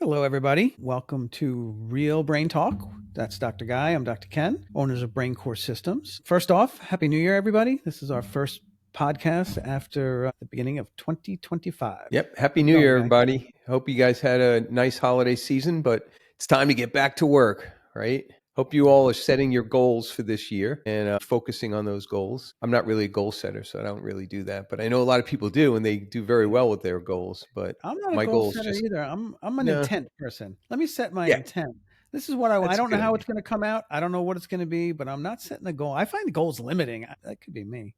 Hello, everybody. Welcome to Real Brain Talk. That's Dr. Guy. I'm Dr. Ken, owners of Brain Core Systems. First off, Happy New Year, everybody. This is our first podcast after the beginning of 2025. Yep. Happy How's it New Year, going, Guy? everybody. Hope you guys had a nice holiday season, but it's time to get back to work, right? Hope you all are setting your goals for this year and focusing on those goals. I'm not really a goal setter, so I don't really do that, but I know a lot of people do, and they do very well with their goals. But I'm not a my goal goals setter just either. I'm an no, intent person. Let me set my yeah, intent. This is what I that's a don't know good how idea. it's going to come out. I don't know what it's going to be, but I'm not setting a goal. I find goals limiting. That could be me.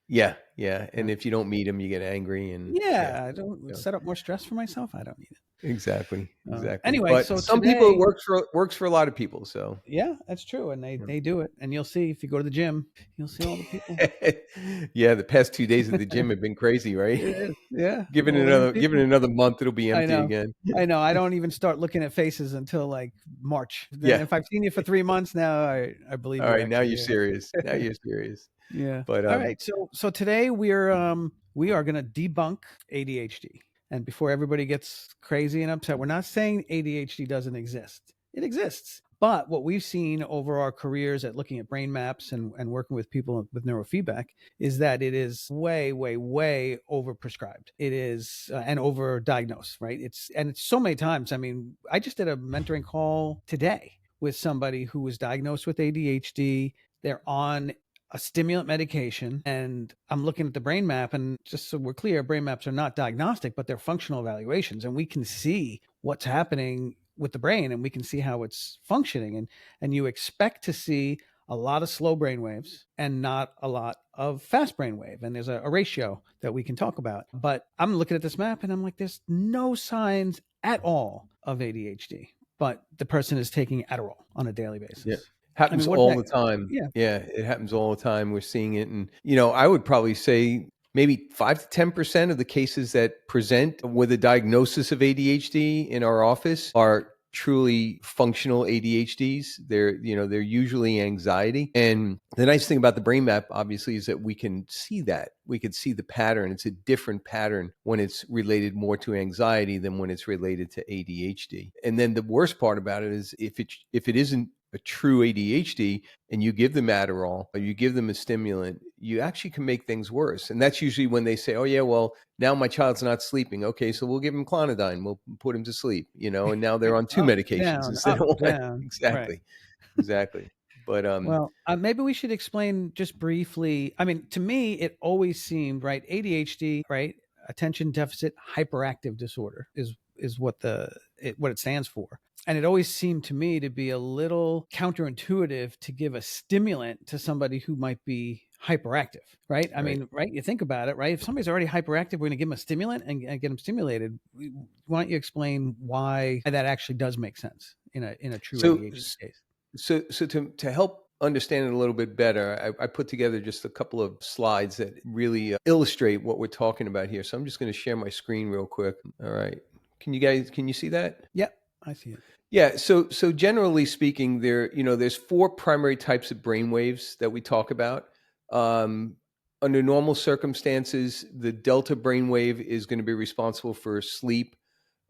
Yeah, yeah. Yeah. And if you don't meet them, you get angry, and Yeah, I don't yeah. set up more stress for myself. I don't need it. Exactly, exactly. Anyway, But so some people it today, works for a lot of people. So yeah, that's true, and yeah. they do it, and you'll see if you go to the gym, you'll see all the people. Yeah, the past 2 days at the gym have been crazy, right? It is, yeah, Give it all them give it people. another month, it'll be I empty know, again. I know. I don't even start looking at faces until like March. Then Yeah. if I've seen you for 3 months now, I believe All you're right, now actually you're here. serious. Now you're serious. Yeah. But All right. So today we are going to debunk ADHD. And before everybody gets crazy and upset, we're not saying ADHD doesn't exist. It exists. But what we've seen over our careers at looking at brain maps and working with people with neurofeedback is that it is way, way, way overprescribed. It is and overdiagnosed, right? It's so many times. I mean, I just did a mentoring call today with somebody who was diagnosed with ADHD. They're on a stimulant medication, and I'm looking at the brain map, and just so we're clear, brain maps are not diagnostic, but they're functional evaluations, and we can see what's happening with the brain, and we can see how it's functioning, and you expect to see a lot of slow brain waves and not a lot of fast brain wave, and there's a ratio that we can talk about. But I'm looking at this map and I'm like, there's no signs at all of ADHD, but the person is taking Adderall on a daily yeah, basis. I happens mean, what's all that? the time. Yeah. Yeah, it happens all the time. We're seeing it, and I would probably say maybe 5 to 10% of the cases that present with a diagnosis of ADHD in our office are truly functional ADHDs. They're usually anxiety. And the nice thing about the brain map, obviously, is that we can see that. We can see the pattern. It's a different pattern when it's related more to anxiety than when it's related to ADHD. And then the worst part about it is if it isn't a true ADHD and you give them Adderall or you give them a stimulant, you actually can make things worse. And that's usually when they say, oh, yeah, well, now my child's not sleeping. Okay, so we'll give him clonidine. We'll put him to sleep, and now they're on two Up, medications down, instead up, of one. down. Right. Exactly. Exactly. But Well, maybe we should explain just briefly. I mean, to me, it always seemed right. ADHD, right? Attention deficit hyperactive disorder is what it stands for. And it always seemed to me to be a little counterintuitive to give a stimulant to somebody who might be hyperactive, right? I right. mean, right? You think about it, right? If somebody's already hyperactive, we're going to give them a stimulant and get them stimulated. Why don't you explain why that actually does make sense in a true So ADHD case? So to help understand it a little bit better, I put together just a couple of slides that really illustrate what we're talking about here. So I'm just going to share my screen real quick. All right. Can you see that? Yep, I see it. Yeah. So generally speaking, there's four primary types of brain waves that we talk about. Um, Under normal circumstances, the delta brainwave is going to be responsible for sleep.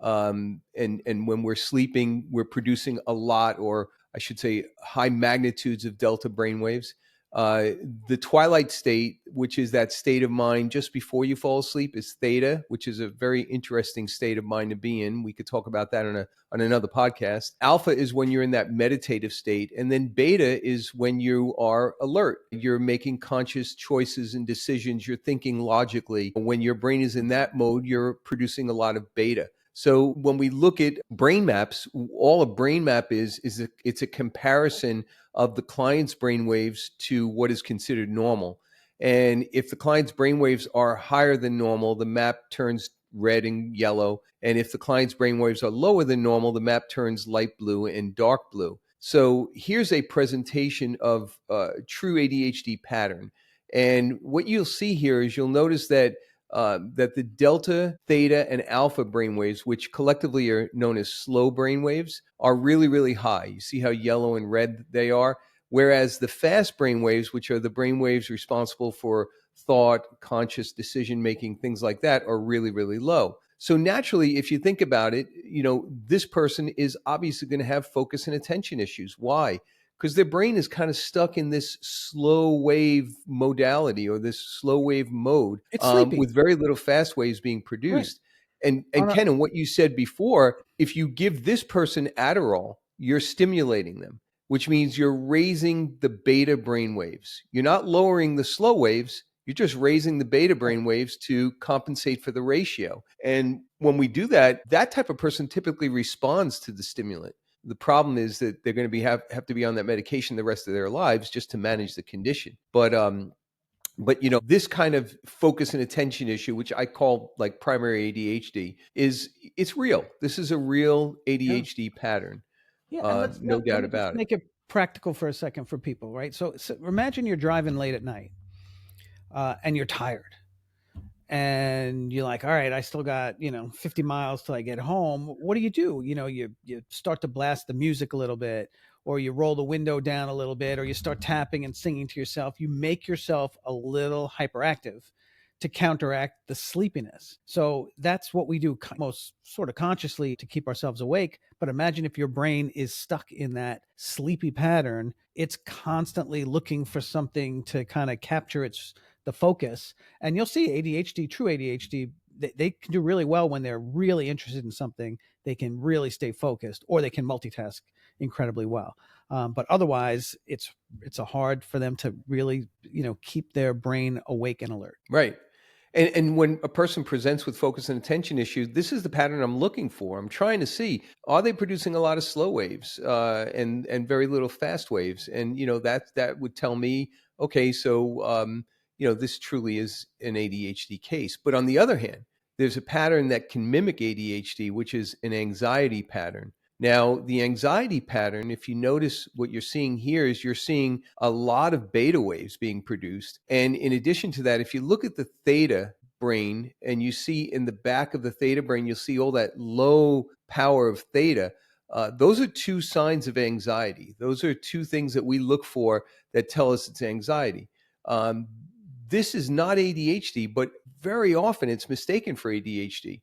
And when we're sleeping, we're producing a lot, or I should say, high magnitudes of delta brainwaves. The twilight state, which is that state of mind just before you fall asleep, is theta, which is a very interesting state of mind to be in. We could talk about that on another podcast. Alpha is when you're in that meditative state, and then beta is when you are alert. You're making conscious choices and decisions. You're thinking logically. When your brain is in that mode, you're producing a lot of beta. So when we look at brain maps, all a brain map is it's a comparison of the client's brain waves to what is considered normal. And if the client's brain waves are higher than normal, the map turns red and yellow. And if the client's brain waves are lower than normal, the map turns light blue and dark blue. So here's a presentation of a true ADHD pattern. And what you'll see here is you'll notice that the delta, theta, and alpha brainwaves, which collectively are known as slow brainwaves, are really, really high. You see how yellow and red they are? Whereas the fast brainwaves, which are the brainwaves responsible for thought, conscious decision making, things like that, are really, really low. So naturally, if you think about it, this person is obviously going to have focus and attention issues. Why? Because their brain is kind of stuck in this slow wave modality or this slow wave mode, It's sleepy. with very little fast waves being Right. produced. And On a, Ken, and what you said before, if you give this person Adderall, you're stimulating them, which means you're raising the beta brain waves. You're not lowering the slow waves. You're just raising the beta right. brain waves to compensate for the ratio. And when we do that, that type of person typically responds to the stimulant. The problem is that they're going to have to be on that medication the rest of their lives just to manage the condition. But this kind of focus and attention issue, which I call like primary ADHD, it's real. This is a real Yeah. ADHD pattern. Yeah. And No let doubt me just about it. make it practical for a second for people, right? So imagine you're driving late at night, and you're tired, and you're like, all right, I still got 50 miles till I get home. What do? You start to blast the music a little bit, or you roll the window down a little bit, or you start tapping and singing to yourself. You make yourself a little hyperactive to counteract the sleepiness. So that's what we do most sort of consciously to keep ourselves awake. But imagine if your brain is stuck in that sleepy pattern, it's constantly looking for something to kind of capture the focus. And you'll see ADHD, true ADHD, they can do really well when they're really interested in something. They can really stay focused, or they can multitask incredibly well. But otherwise, it's a hard for them to really keep their brain awake and alert. Right. And when a person presents with focus and attention issues, this is the pattern I'm looking for. I'm trying to see, are they producing a lot of slow waves, and very little fast waves? And that would tell me, okay, so this truly is an ADHD case. But on the other hand, there's a pattern that can mimic ADHD, which is an anxiety pattern. Now, the anxiety pattern, if you notice what you're seeing here, is you're seeing a lot of beta waves being produced. And in addition to that, if you look at the theta brain and you see in the back of the theta brain, you'll see all that low power of theta. Those are two signs of anxiety. Those are two things that we look for that tell us it's anxiety. This is not ADHD, but very often it's mistaken for ADHD.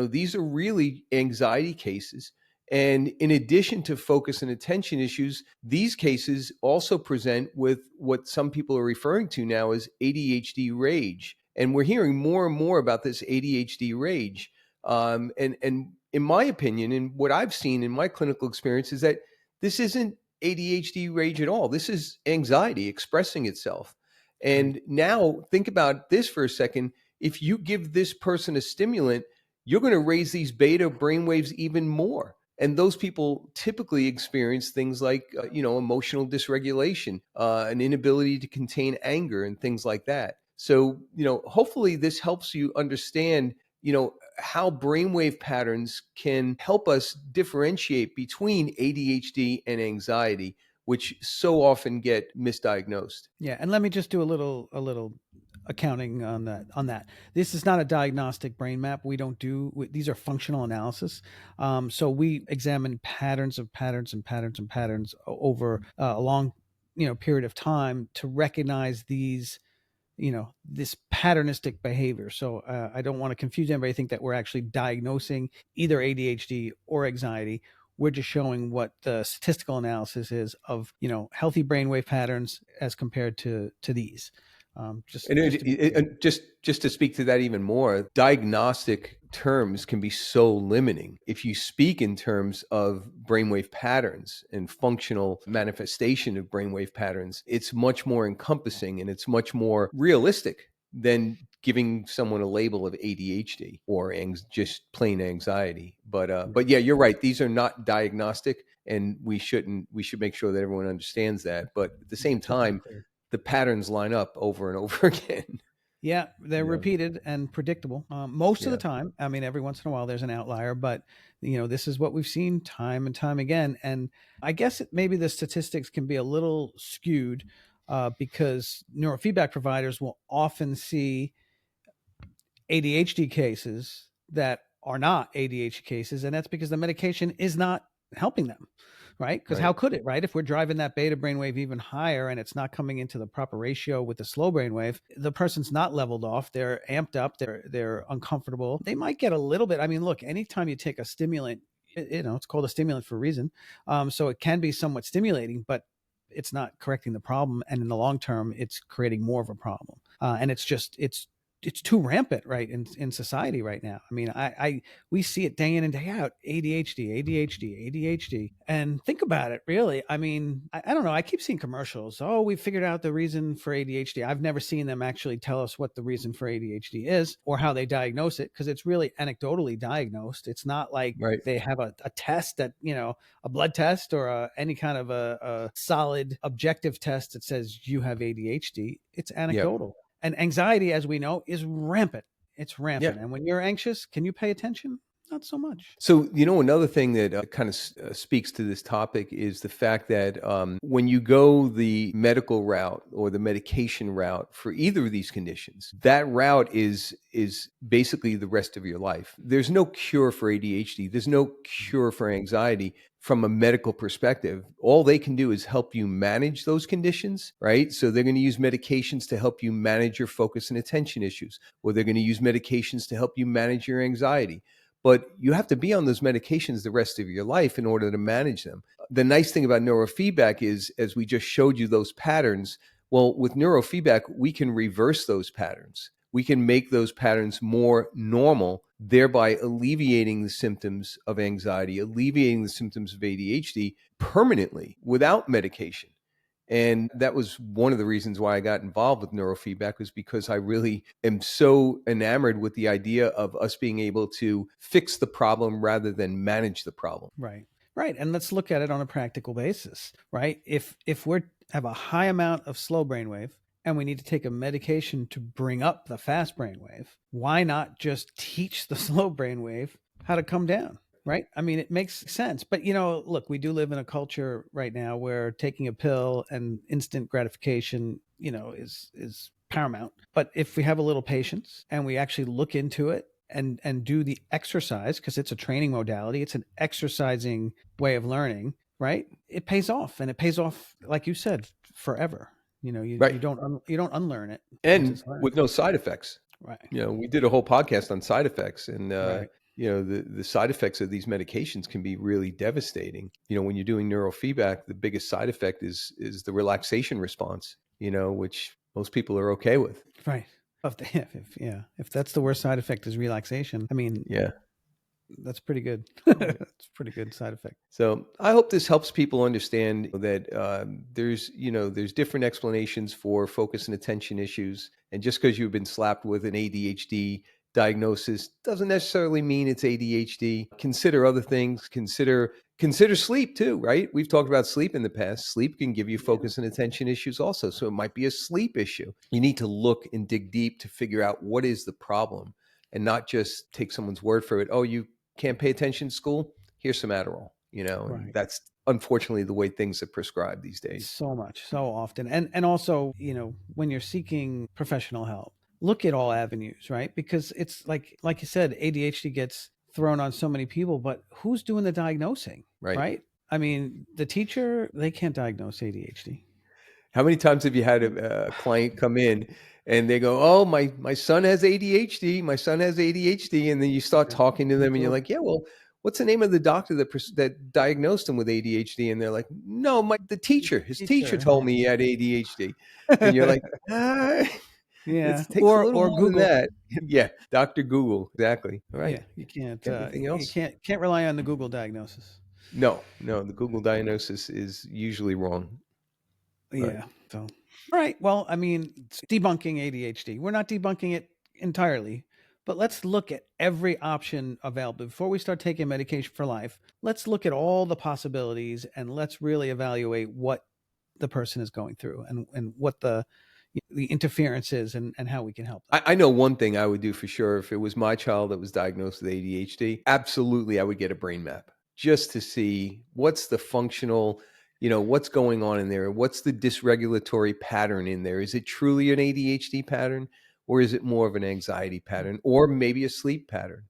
These are really anxiety cases. And in addition to focus and attention issues, these cases also present with what some people are referring to now as ADHD rage. And we're hearing more and more about this ADHD rage. And in my opinion, and what I've seen in my clinical experience, is that this isn't ADHD rage at all. This is anxiety expressing itself. Right. And now think about this for a second. If you give this person a stimulant, you're going to raise these beta brainwaves even more. And those people typically experience things like, emotional dysregulation, an inability to contain anger, and things like that. So, hopefully this helps you understand, how brainwave patterns can help us differentiate between ADHD and anxiety, which so often get misdiagnosed. Yeah, and let me just do a little accounting on that. This is not a diagnostic brain map. We don't do these are functional analysis. So we examine patterns of patterns and patterns and patterns over a long period of time to recognize this patternistic behavior. So I don't want to confuse anybody, think that we're actually diagnosing either ADHD or anxiety. We're just showing what the statistical analysis is of healthy brainwave patterns as compared to these. Just to speak to that even more, diagnostic terms can be so limiting. If you speak in terms of brainwave patterns and functional manifestation of brainwave patterns, it's much more encompassing and it's much more realistic than giving someone a label of ADHD or just plain anxiety. But yeah, you're right. These are not diagnostic, and we should make sure that everyone understands that. But at the same time, the patterns line up over and over again. Yeah, they're Yeah. repeated and predictable most of the Yeah. time. I mean, every once in a while there's an outlier, but this is what we've seen time and time again. And I guess maybe the statistics can be a little skewed because neurofeedback providers will often see ADHD cases that are not ADHD cases, and that's because the medication is not helping them, right? Because how could it, right? If we're driving that beta brainwave even higher and it's not coming into the proper ratio with the slow brainwave, the person's not leveled off. They're amped up. They're uncomfortable. They might get a little bit. I mean, look, anytime you take a stimulant, it's called a stimulant for a reason. So it can be somewhat stimulating, but it's not correcting the problem. And in the long term, it's creating more of a problem. And it's too rampant, right, in society right now. I mean, we see it day in and day out. ADHD, ADHD, ADHD. And think about it, really. I mean, I don't know. I keep seeing commercials. Oh, we figured out the reason for ADHD. I've never seen them actually tell us what the reason for ADHD is or how they diagnose it, because it's really anecdotally diagnosed. It's not like they have a test that, a blood test or any kind of a solid objective test that says you have ADHD. It's anecdotal. And anxiety, as we know, is rampant. It's rampant. And when you're anxious, can you pay attention? Not so much. So, another thing that kind of speaks to this topic is the fact that when you go the medical route or the medication route for either of these conditions, that route is basically the rest of your life. There's no cure for ADHD. There's no cure for anxiety. From a medical perspective, all they can do is help you manage those conditions, right? So they're going to use medications to help you manage your focus and attention issues, or they're going to use medications to help you manage your anxiety. But you have to be on those medications the rest of your life in order to manage them. The nice thing about neurofeedback is, as we just showed you those patterns, well, with neurofeedback, we can reverse those patterns. We can make those patterns more normal, thereby alleviating the symptoms of anxiety, alleviating the symptoms of ADHD permanently without medication. And that was one of the reasons why I got involved with neurofeedback, was because I really am so enamored with the idea of us being able to fix the problem rather than manage the problem. Right. Right. And let's look at it on a practical basis, right? If we have a high amount of slow brainwave and we need to take a medication to bring up the fast brainwave, why not just teach the slow brainwave how to come down? Right. I mean, it makes sense. But, look, we do live in a culture right now where taking a pill and instant gratification, is paramount. But if we have a little patience and we actually look into it and do the exercise, because it's a training modality, it's an exercising way of learning, right? It pays off, and it pays off, like you said, forever. You don't unlearn it, and with no side effects. Right. We did a whole podcast on side effects, and the side effects of these medications can be really devastating. When you're doing neurofeedback, the biggest side effect is the relaxation response, which most people are okay with. Right. If that's the worst side effect is relaxation, I mean, that's pretty good. That's pretty good side effect. So I hope this helps people understand that there's different explanations for focus and attention issues. And just because you've been slapped with an ADHD diagnosis doesn't necessarily mean it's ADHD. Consider other things. Consider sleep too, right? We've talked about sleep in the past. Sleep can give you focus and attention issues also. So it might be a sleep issue. You need to look and dig deep to figure out what is the problem, and not just take someone's word for it. Oh, you can't pay attention in school? Here's some Adderall, and that's unfortunately the way things are prescribed these days. So much, so often. And also, when you're seeking professional help, look at all avenues, right? Because it's like you said, ADHD gets thrown on so many people, but who's doing the diagnosing, right? I mean, the teacher, they can't diagnose ADHD. How many times have you had a client come in and they go, oh, my son has ADHD, my son has ADHD. And then you start talking to them and you're like, yeah, well, what's the name of the doctor that diagnosed him with ADHD? And they're like, no, his teacher told me he had ADHD. And you're like, it takes a little more Google. Than that. Yeah, Dr. Google, exactly. All right. Yeah, you can't. Everything else? You can't rely on the Google diagnosis. No, the Google diagnosis is usually wrong. Yeah. So, all right. Well, I mean, debunking ADHD. We're not debunking it entirely, but let's look at every option available before we start taking medication for life. Let's look at all the possibilities and let's really evaluate what the person is going through and what the interference is and how we can help them. I know one thing I would do for sure. If it was my child that was diagnosed with ADHD, absolutely I would get a brain map just to see what's the functional, what's going on in there. What's the dysregulatory pattern in there? Is it truly an ADHD pattern, or is it more of an anxiety pattern, or maybe a sleep pattern,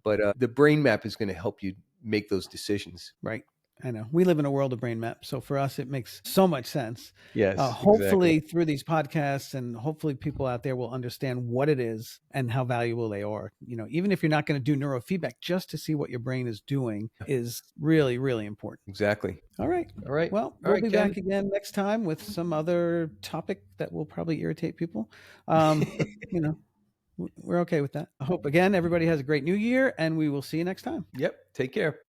But the brain map is going to help you make those decisions. Right. I know. We live in a world of brain maps. So for us, it makes so much sense. Yes, Hopefully exactly. through these podcasts, and hopefully people out there will understand what it is and how valuable they are. Even if you're not going to do neurofeedback, just to see what your brain is doing is really, really important. Exactly. All right. All right. Well, All we'll right, be Ken. back again next time with some other topic that will probably irritate people. But we're okay with that. I hope, again, everybody has a great new year, and we will see you next time. Yep. Take care.